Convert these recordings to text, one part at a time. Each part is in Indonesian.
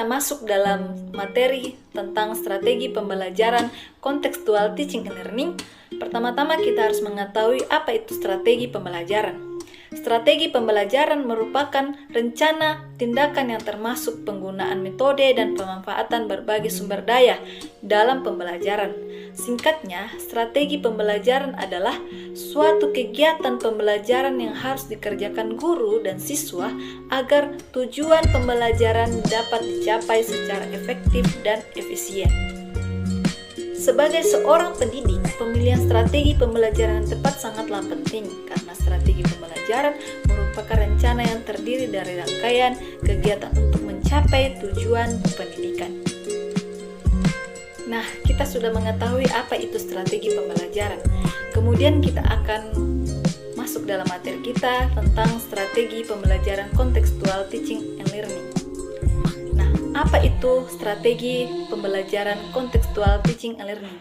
kita masuk dalam materi tentang strategi pembelajaran kontekstual teaching and learning, pertama-tama kita harus mengetahui apa itu strategi pembelajaran. Strategi pembelajaran merupakan rencana tindakan yang termasuk penggunaan metode dan pemanfaatan berbagai sumber daya dalam pembelajaran. Singkatnya, strategi pembelajaran adalah suatu kegiatan pembelajaran yang harus dikerjakan guru dan siswa agar tujuan pembelajaran dapat dicapai secara efektif dan efisien. Sebagai seorang pendidik, pemilihan strategi pembelajaran yang tepat sangatlah penting karena strategi pembelajaran merupakan rencana yang terdiri dari rangkaian kegiatan untuk mencapai tujuan pendidikan. Nah, kita sudah mengetahui apa itu strategi pembelajaran. Kemudian kita akan masuk dalam materi kita tentang strategi pembelajaran kontekstual teaching and learning. Apa itu strategi pembelajaran kontekstual teaching and learning?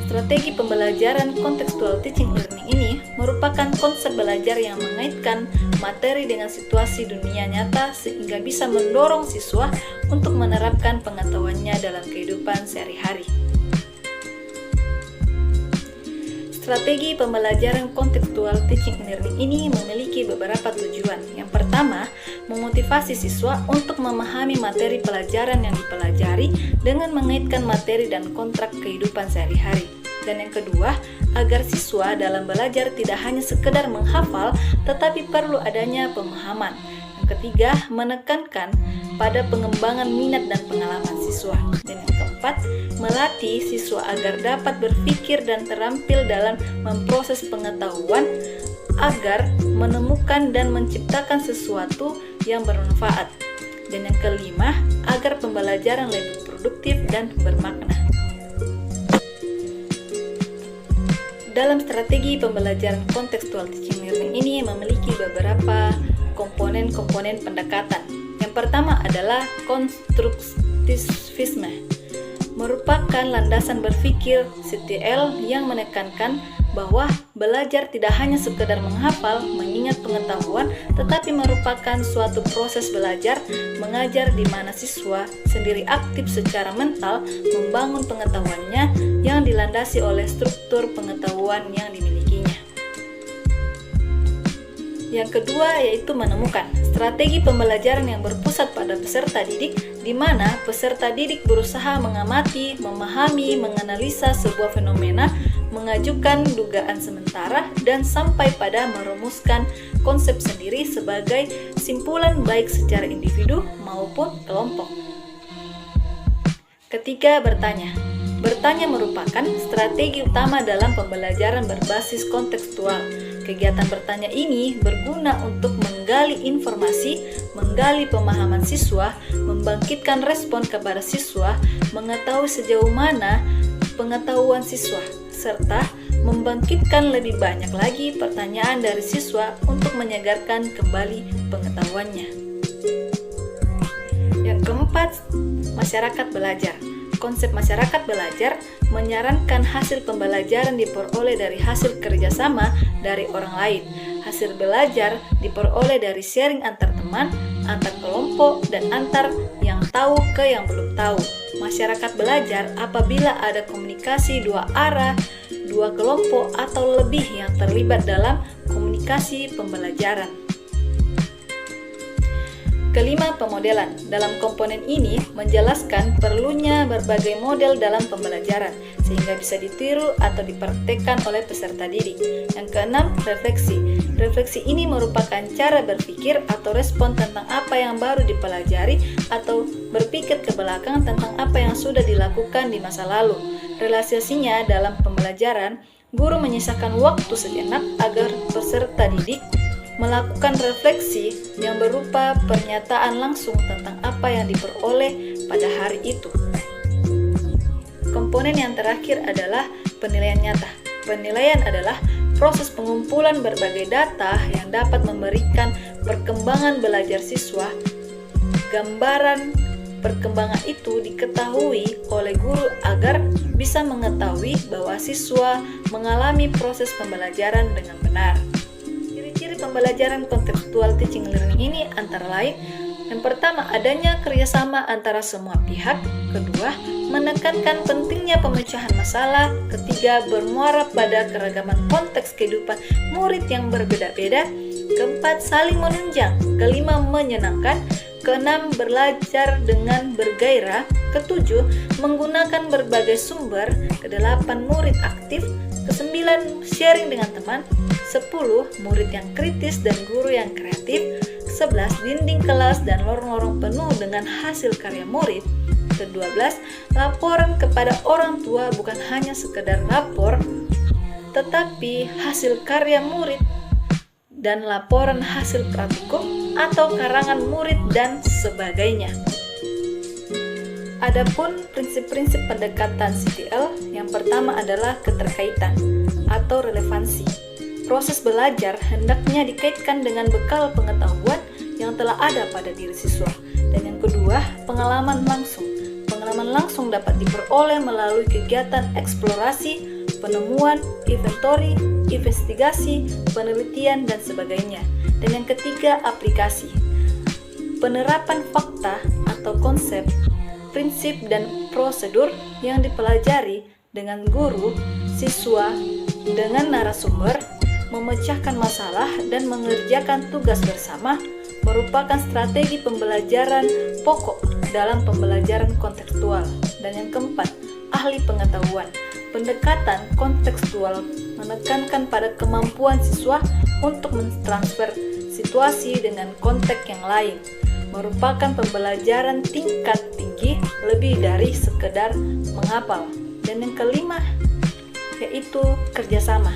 Strategi pembelajaran kontekstual teaching and learning ini merupakan konsep belajar yang mengaitkan materi dengan situasi dunia nyata sehingga bisa mendorong siswa untuk menerapkan pengetahuannya dalam kehidupan sehari-hari. Strategi pembelajaran kontekstual teaching and learning ini memiliki beberapa tujuan. Yang pertama, memotivasi siswa untuk memahami materi pelajaran yang dipelajari dengan mengaitkan materi dan kontrak kehidupan sehari-hari. Dan yang kedua, agar siswa dalam belajar tidak hanya sekedar menghafal, tetapi perlu adanya pemahaman. Yang ketiga, menekankan pada pengembangan minat dan pengalaman siswa. Dan yang keempat, melatih siswa agar dapat berpikir dan terampil dalam memproses pengetahuan agar menemukan dan menciptakan sesuatu yang bermanfaat. Dan yang kelima, agar pembelajaran lebih produktif dan bermakna. Dalam strategi pembelajaran kontekstual teaching learning ini memiliki beberapa komponen-komponen pendekatan. Yang pertama adalah konstruktivisme, merupakan landasan berpikir CTL yang menekankan bahwa belajar tidak hanya sekedar menghafal, mengingat pengetahuan, tetapi merupakan suatu proses belajar mengajar di mana siswa sendiri aktif secara mental membangun pengetahuannya yang dilandasi oleh struktur pengetahuan yang dimilikinya. Yang kedua yaitu menemukan strategi pembelajaran yang berpusat pada peserta didik, di mana peserta didik berusaha mengamati, memahami, menganalisa sebuah fenomena, mengajukan dugaan sementara, dan sampai pada merumuskan konsep sendiri sebagai simpulan baik secara individu maupun kelompok. Ketiga, bertanya. Bertanya merupakan strategi utama dalam pembelajaran berbasis kontekstual. Kegiatan bertanya ini berguna untuk menggali informasi, menggali pemahaman siswa, membangkitkan respon kepada siswa, mengetahui sejauh mana pengetahuan siswa, serta membangkitkan lebih banyak lagi pertanyaan dari siswa untuk menyegarkan kembali pengetahuannya. Yang keempat, masyarakat belajar. Konsep masyarakat belajar menyarankan hasil pembelajaran diperoleh dari hasil kerjasama dari orang lain. Hasil belajar diperoleh dari sharing antar teman, antar kelompok, dan antar yang tahu ke yang belum tahu. Masyarakat belajar apabila ada komunikasi dua arah, dua kelompok atau lebih yang terlibat dalam komunikasi pembelajaran. Kelima, pemodelan. Dalam komponen ini menjelaskan perlunya berbagai model dalam pembelajaran sehingga bisa ditiru atau dipraktekkan oleh peserta didik. Yang keenam, refleksi. Refleksi ini merupakan cara berpikir atau respon tentang apa yang baru dipelajari atau berpikir ke belakang tentang apa yang sudah dilakukan di masa lalu. Realisasinya dalam pembelajaran, guru menyisakan waktu sejenak agar peserta didik melakukan refleksi yang berupa pernyataan langsung tentang apa yang diperoleh pada hari itu. Komponen yang terakhir adalah penilaian nyata. Penilaian adalah proses pengumpulan berbagai data yang dapat memberikan perkembangan belajar siswa. Gambaran perkembangan itu diketahui oleh guru agar bisa mengetahui bahwa siswa mengalami proses pembelajaran dengan benar. Ciri-ciri pembelajaran kontekstual teaching learning ini antara lain Yang pertama, adanya kerjasama antara semua pihak. Kedua, menekankan pentingnya pemecahan masalah. Ketiga, bermuara pada keragaman konteks kehidupan murid yang berbeda-beda. Keempat, saling menunjang. Kelima, menyenangkan. Keenam, belajar dengan bergairah. Ketujuh, menggunakan berbagai sumber. Kedelapan, murid aktif. Kesembilan, sharing dengan teman. 10, murid yang kritis dan guru yang kreatif. 11, dinding kelas dan lorong-lorong penuh dengan hasil karya murid. Ke-12, laporan kepada orang tua bukan hanya sekedar lapor, tetapi hasil karya murid dan laporan hasil praktikum atau karangan murid dan sebagainya. Adapun prinsip-prinsip pendekatan CTL, yang pertama adalah keterkaitan atau relevansi. Proses belajar hendaknya dikaitkan dengan bekal pengetahuan yang telah ada pada diri siswa. Dan yang kedua, pengalaman langsung. Pengalaman langsung dapat diperoleh melalui kegiatan eksplorasi, penemuan, inventory, investigasi, penelitian, dan sebagainya. Dan yang ketiga, aplikasi. Penerapan fakta atau konsep, prinsip, dan prosedur yang dipelajari dengan guru, siswa, dengan narasumber, memecahkan masalah, dan mengerjakan tugas bersama merupakan strategi pembelajaran pokok dalam pembelajaran kontekstual. Dan yang keempat, ahli pengetahuan. Pendekatan kontekstual menekankan pada kemampuan siswa untuk mentransfer situasi dengan konteks yang lain, merupakan pembelajaran tingkat tinggi lebih dari sekedar menghafal. Dan yang kelima, yaitu kerjasama.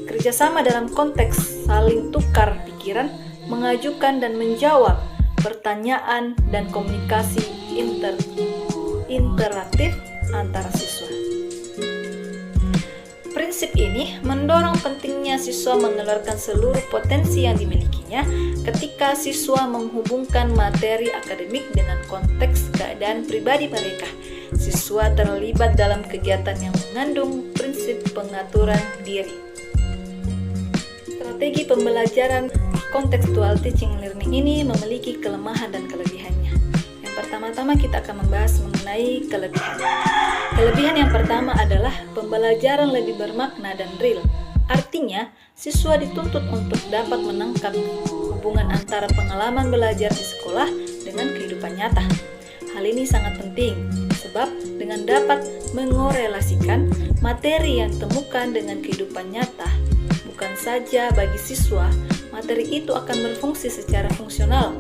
Kerjasama dalam konteks saling tukar pikiran, mengajukan dan menjawab pertanyaan, dan komunikasi interaktif antara siswa. Prinsip ini mendorong pentingnya siswa mengeluarkan seluruh potensi yang dimilikinya ketika siswa menghubungkan materi akademik dengan konteks keadaan pribadi mereka. Siswa terlibat dalam kegiatan yang mengandung prinsip pengaturan diri. Strategi pembelajaran kontekstual teaching and learning ini memiliki kelemahan dan kelebihannya. Yang pertama-tama kita akan membahas mengenai kelebihan. Kelebihan yang pertama adalah pembelajaran lebih bermakna dan real. Artinya, siswa dituntut untuk dapat menangkap hubungan antara pengalaman belajar di sekolah dengan kehidupan nyata. Hal ini sangat penting, sebab dengan dapat mengorelasikan materi yang ditemukan dengan kehidupan nyata, bukan saja bagi siswa, materi itu akan berfungsi secara fungsional.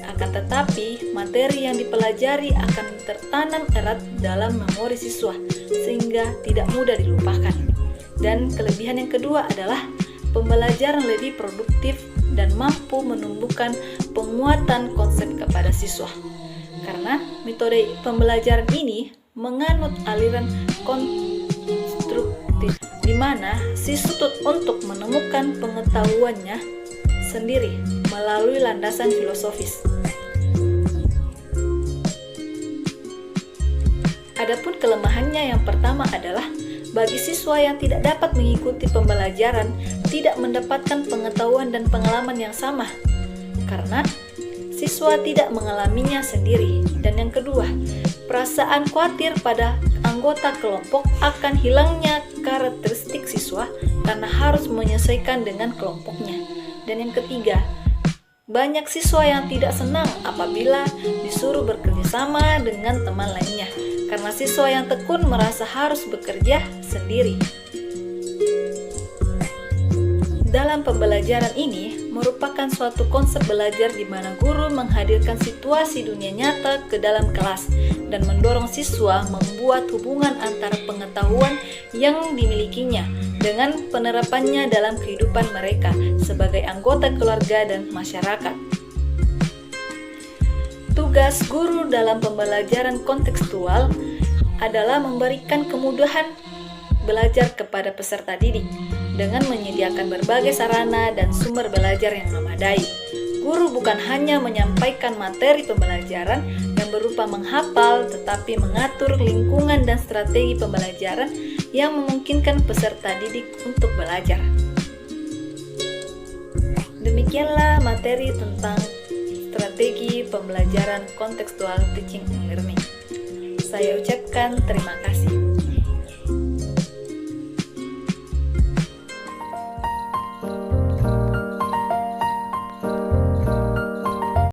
Akan tetapi, materi yang dipelajari akan tertanam erat dalam memori siswa, sehingga tidak mudah dilupakan. Dan kelebihan yang kedua adalah pembelajaran lebih produktif dan mampu menumbuhkan penguatan konsep kepada siswa. Karena metode pembelajaran ini menganut aliran konstruktif, di mana siswa tuntut untuk menemukan pengetahuannya sendiri melalui landasan filosofis. Adapun kelemahannya yang pertama adalah bagi siswa yang tidak dapat mengikuti pembelajaran, tidak mendapatkan pengetahuan dan pengalaman yang sama, karena siswa tidak mengalaminya sendiri. Dan yang kedua, perasaan khawatir pada anggota kelompok akan hilangnya karakteristik siswa karena harus menyesuaikan dengan kelompoknya. Dan yang ketiga, banyak siswa yang tidak senang apabila disuruh bekerja sama dengan teman lainnya, karena siswa yang tekun merasa harus bekerja sendiri. Dalam pembelajaran ini merupakan suatu konsep belajar di mana guru menghadirkan situasi dunia nyata ke dalam kelas dan mendorong siswa membuat hubungan antara pengetahuan yang dimilikinya dengan penerapannya dalam kehidupan mereka sebagai anggota keluarga dan masyarakat. Tugas guru dalam pembelajaran kontekstual adalah memberikan kemudahan belajar kepada peserta didik dengan menyediakan berbagai sarana dan sumber belajar yang memadai. Guru bukan hanya menyampaikan materi pembelajaran yang berupa menghafal, tetapi mengatur lingkungan dan strategi pembelajaran yang memungkinkan peserta didik untuk belajar. Demikianlah materi tentang strategi strategi pembelajaran kontekstual teaching and learning. Saya ucapkan terima kasih.